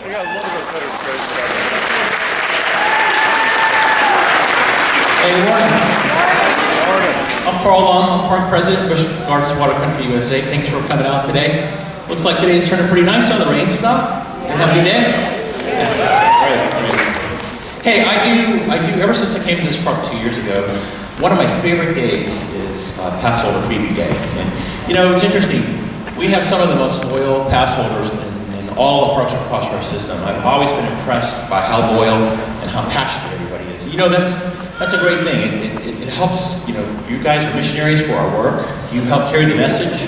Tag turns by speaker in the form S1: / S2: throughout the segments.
S1: Hey, good morning. I'm Carl Long, I'm Park President, Busch Gardens Water Country USA. Thanks for coming out today. Looks like today's turning pretty nice on the rain stop. Have a good day? Great. Hey, I do, ever since I came to this park 2 years ago, one of my favorite days is pass holder preview day. And you know, it's interesting. We have some of the most loyal pass holders in all the parks across our system. I've always been impressed by how loyal and how passionate everybody is. You know, that's a great thing. It helps, you know, you guys are missionaries for our work. You help carry the message.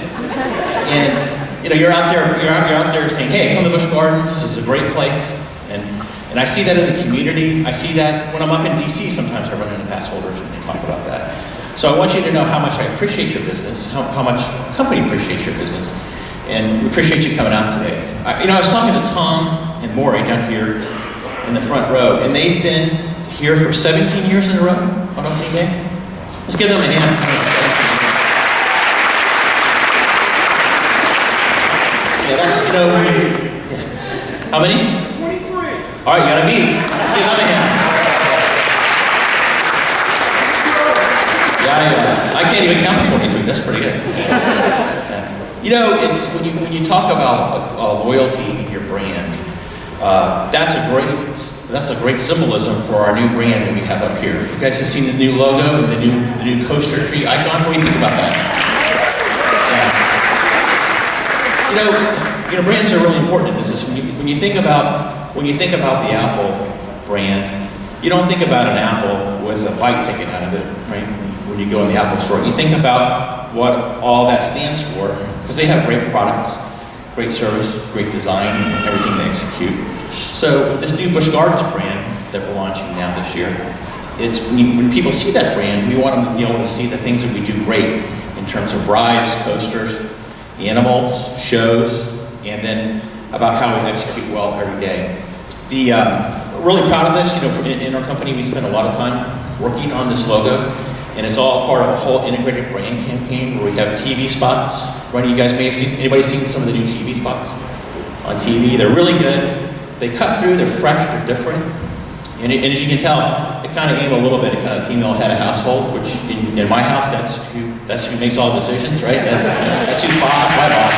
S1: And, you know, you're out there saying, hey, come to Busch Gardens, this is a great place. And I see that in the community. I see that when I'm up in DC, sometimes I run into pass holders and they talk about that. So I want you to know how much I appreciate your business, how much the company appreciates your business, and we appreciate you coming out today. I was talking to Tom and Maury down here in the front row, and they've been here for 17 years in a row on opening day. Let's give them a hand. Yeah, that's, you know, yeah. How many? 23. All right, you got a beat. Let's give them a hand. Yeah, I can't even count to 23. That's pretty good. Yeah. You know, it's when you talk about loyalty in your brand. That's a great symbolism for our new brand that we have up here. You guys have seen the new logo and the new coaster tree icon. What do you think about that? Yeah. You know, brands are really important in business. When you think about the Apple brand, you don't think about an apple with a bite taken out of it, right? When you go in the Apple store, you think about what all that stands for, because they have great products, great service, great design, everything they execute. So with this new Busch Gardens brand that we're launching now this year, it's when people see that brand, we want them to be able to see the things that we do great in terms of rides, coasters, animals, shows, and then about how we execute well every day. We're really proud of this. You know, in our company, we spend a lot of time working on this logo, and it's all part of a whole integrated brand campaign where we have TV spots running. You guys may have seen, anybody seen some of the new TV spots on TV? They're really good. They cut through, they're fresh, they're different. And as you can tell, they kind of aim a little bit at kind of female head of household, which in my house, that's who makes all the decisions, right? That's who's boss, my boss.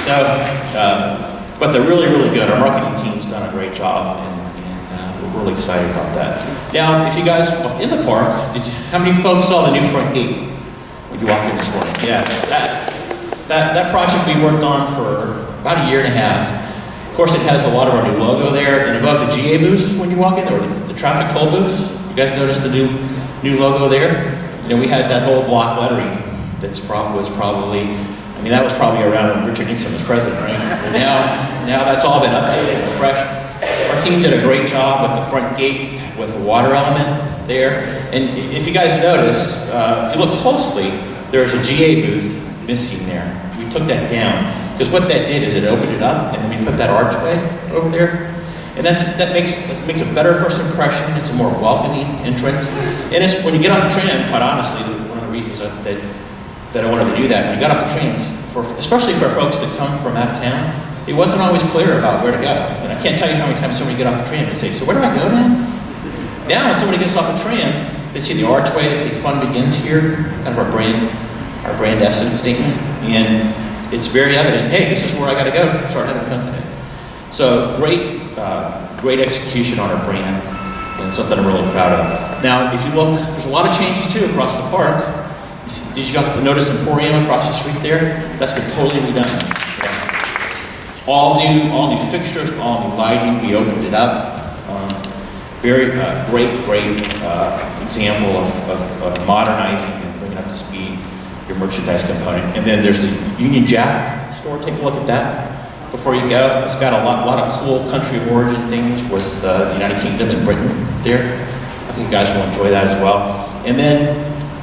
S1: So, but they're really, really good. Our marketing team's done a great job, and we're really excited about that. Now, if you guys in the park, how many folks saw the new front gate when you walked in this morning? Yeah, that project we worked on for about a year and a half. Of course, it has a lot of our new logo there, and above the GA booths when you walk in, or the traffic toll booths. You guys noticed the new logo there? You know, we had that old block lettering that was probably around when Richard Nixon was president, right? And now that's all been updated and refreshed. Our team did a great job with the front gate with the water element there. And if you guys noticed, if you look closely, there's a GA booth missing there. We took that down because what that did is it opened it up, and then we put that archway over there. And that makes a better first impression. It's a more welcoming entrance. And it's when you get off the tram, quite honestly, one of the reasons that I wanted to do that, when you got off the trains, especially for folks that come from out of town, it wasn't always clear about where to go. And I can't tell you how many times somebody get off the tram and say, so where do I go now? Now when somebody gets off the tram, they see the archway, they see fun begins here, kind of our brand essence statement. And it's very evident, hey, this is where I gotta go, start having fun today. So great execution on our brand, and something I'm really proud of. Now, if you look, there's a lot of changes too across the park. Did you notice Emporium across the street there? That's been totally redone. Yeah. All new fixtures, all new lighting. We opened it up. Very great example of modernizing and bringing up to speed your merchandise component. And then there's the Union Jack store. Take a look at that before you go. It's got a lot of cool country of origin things with the United Kingdom and Britain there. I think you guys will enjoy that as well. And then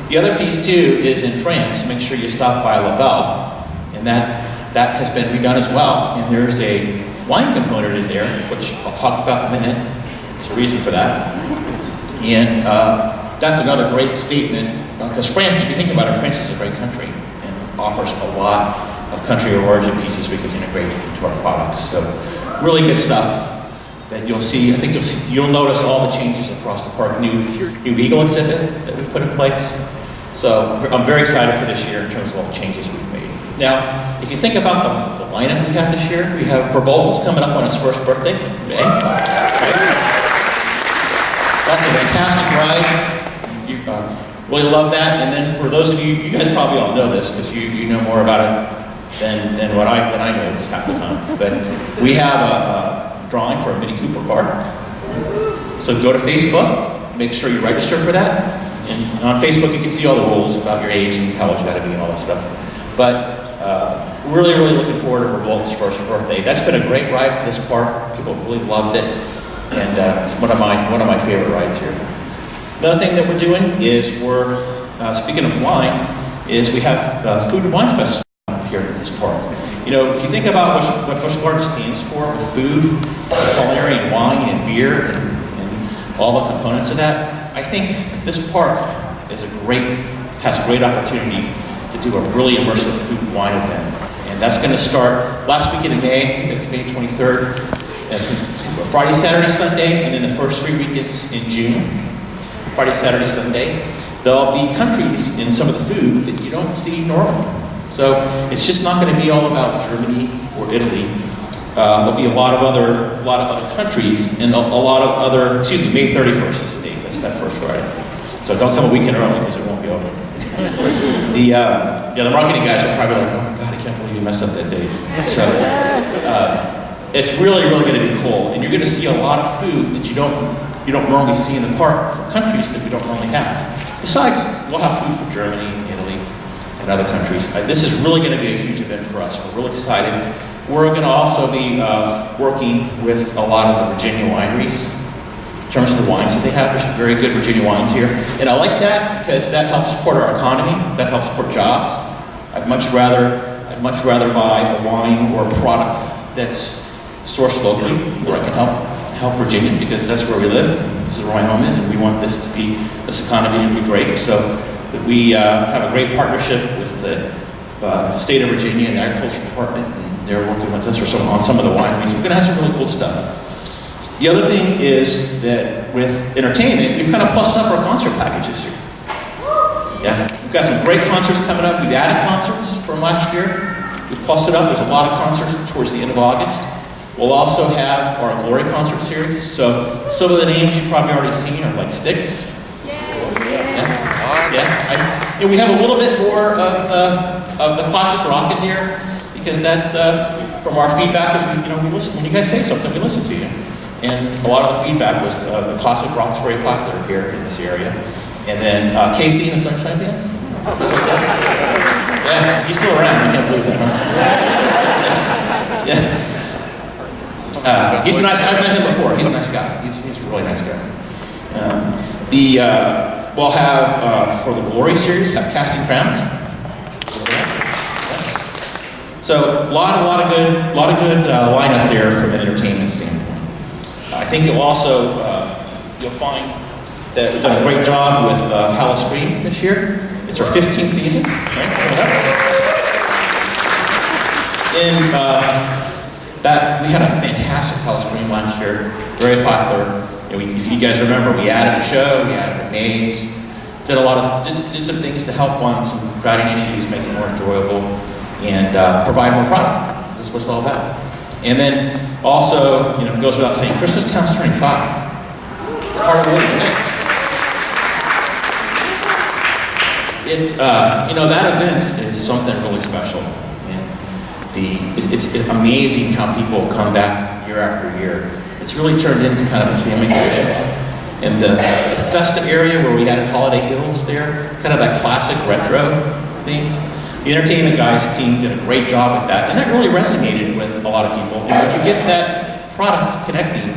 S1: the other piece too is in France. Make sure you stop by La Belle, and that has been redone as well. And there's a wine component in there, which I'll talk about in a minute. There's a reason for that. And that's another great statement, because France, if you think about it, France is a great country and offers a lot of country of origin pieces we can integrate into our products. So really good stuff that you'll see. I think you'll notice all the changes across the park. New Eagle exhibit that we've put in place. So I'm very excited for this year in terms of all the changes we've made. Now, if you think about the lineup we have this year, we have Verbolten's coming up on his first birthday, May. Right? That's a fantastic ride. You really love that. And then for those of you, you guys probably all know this because you know more about it than what I know half the time. But we have a drawing for a Mini Cooper car. So go to Facebook, make sure you register for that. And on Facebook you can see all the rules about your age and how old you got to be and all that stuff. But really looking forward to Verbolten's first birthday. That's been a great ride for this park. People really loved it. And it's one of my favorite rides here. Another thing that we're doing is we're, speaking of wine, is we have Food and Wine Festival here at this park. You know, if you think about what Busch Gardens stands for with food, culinary, and wine, and beer, and all the components of that, I think this park has a great opportunity to do a really immersive food and wine event. And that's going to start last weekend in May. I think it's May 23rd. Friday, Saturday, Sunday, and then the first 3 weekends in June. Friday, Saturday, Sunday. There'll be countries in some of the food that you don't see normally. So it's just not going to be all about Germany or Italy. There'll be a lot of other countries and a lot of other. Excuse me, May 31st is the date. That's that first Friday. So don't come a weekend early because it won't be open. The marketing guys are probably like, oh my God, I can't believe you messed up that date. So it's really going to be cool, and you're going to see a lot of food that you don't normally see in the park from countries that we don't normally have. Besides, we'll have food from Germany, Italy, and other countries. This is really going to be a huge event for us. We're really excited. We're going to also be working with a lot of the Virginia wineries in terms of the wines that they have. There's some very good Virginia wines here, and I like that because that helps support our economy. That helps support jobs. I'd much rather buy a wine or a product that's sourced locally, where I can help Virginia, because that's where we live. This is where my home is, and we want this economy to be great. So we have a great partnership with the state of Virginia and the Agriculture Department, and they're working with us on some of the wineries. We're going to have some really cool stuff. The other thing is that with entertainment, we've kind of plussed up our concert package this year. Yeah, we've got some great concerts coming up. We've added concerts from last year. We've plussed it up. There's a lot of concerts towards the end of August. We'll also have our Glory concert series. So some of the names you've probably already seen are like Styx. Yeah. We have a little bit more of the classic rock in here, because that, from our feedback, is we listen. When you guys say something, we listen to you. And a lot of the feedback was the classic rock's very popular here in this area. And then Casey and the Sunshine Band. Yeah, he's still around. I can't believe that, huh? Yeah. He's a nice guy. I've met him before. He's a nice guy. He's a really nice guy. We'll have, for the Glory series, have Casting Crowns. So a lot of good lineup there from an entertainment standpoint. I think you'll also, you'll find that we've done a great job with Halloween this year. It's our 15th season, right? And that we had a fantastic Halloween last year, very popular. If you guys remember, we added a show, we added a maze, did some things to help on some crowding issues, make it more enjoyable, and provide more product. That's what it's all about. And then also, it goes without saying, Christmas Town's turning 5. It's hard to believe, isn't it? That event is something really special. And it's amazing how people come back year after year. It's really turned into kind of a family tradition. And the Festa area where we had at Holiday Hills there, kind of that classic retro theme. The entertainment guys team did a great job with that, and that really resonated with a lot of people. And when you get that product connecting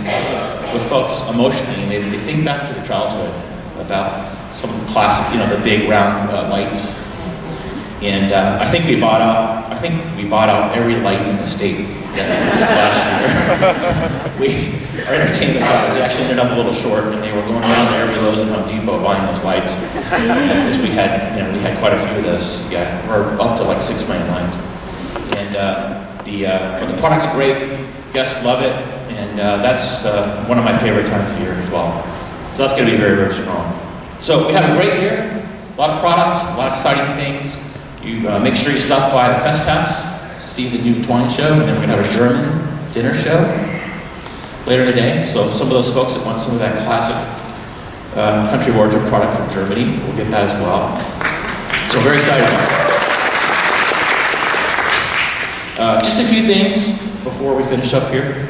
S1: with folks emotionally, and they think back to their childhood about some of the classic, the big round lights. And I think we bought out every light in the state last year. Our entertainment guys actually ended up a little short, and they were going around to every Lowe's and Home Depot buying those lights, because we had quite a few of those. Yeah, we're up to like 6 million lines. And But the product's great, guests love it, and that's one of my favorite times of year as well. So that's going to be very, very strong. So we have a great year, a lot of products, a lot of exciting things. You make sure you stop by the Fest House, see the new twine show, and then we're going to have a German dinner show later in the day. So some of those folks that want some of that classic country of origin product from Germany, we'll get that as well. So very excited about it. Just a few things before we finish up here.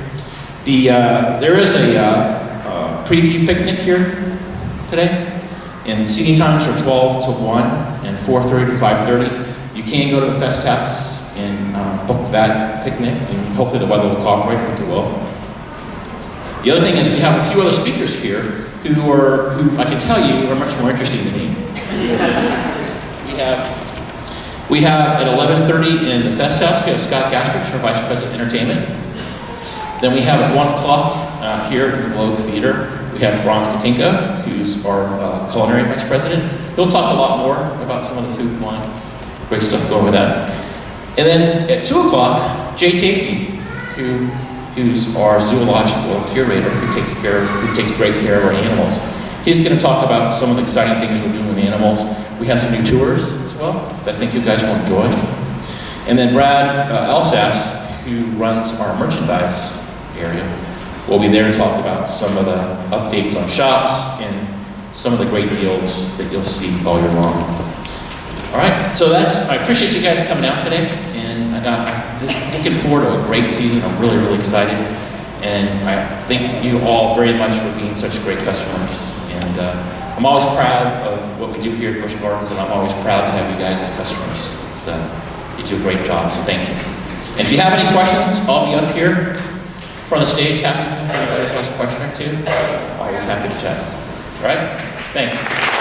S1: There is a preview picnic here today, and seating times are 12 to 1 and 4:30 to 5:30. You can go to the Fest House and book that picnic, and hopefully the weather will cooperate. I think it will. The other thing is we have a few other speakers here who I can tell you are much more interesting than me. We have at 11:30 in the Fest House, we have Scott Gasperich, our Vice President of Entertainment. Then we have at 1 o'clock here at the Globe Theater, we have Franz Katinka, who's our Culinary Vice President. He'll talk a lot more about some of the food and wine. Great stuff going with that. And then at 2 o'clock, Jay Tacey, who's our zoological curator, who takes great care of our animals. He's going to talk about some of the exciting things we're doing with animals. We have some new tours as well that I think you guys will enjoy. And then Brad Elsas, who runs our merchandise area, will be there to talk about some of the updates on shops and some of the great deals that you'll see all year long. All right, so I appreciate you guys coming out today, and I'm looking forward to a great season. I'm really, really excited, and I thank you all very much for being such great customers. And I'm always proud of what we do here at Busch Gardens, and I'm always proud to have you guys as customers. You do a great job, so thank you. And if you have any questions, I'll be up here in front of the stage, happy to talk to anybody who has a question or two. Always happy to chat. All right? Thanks.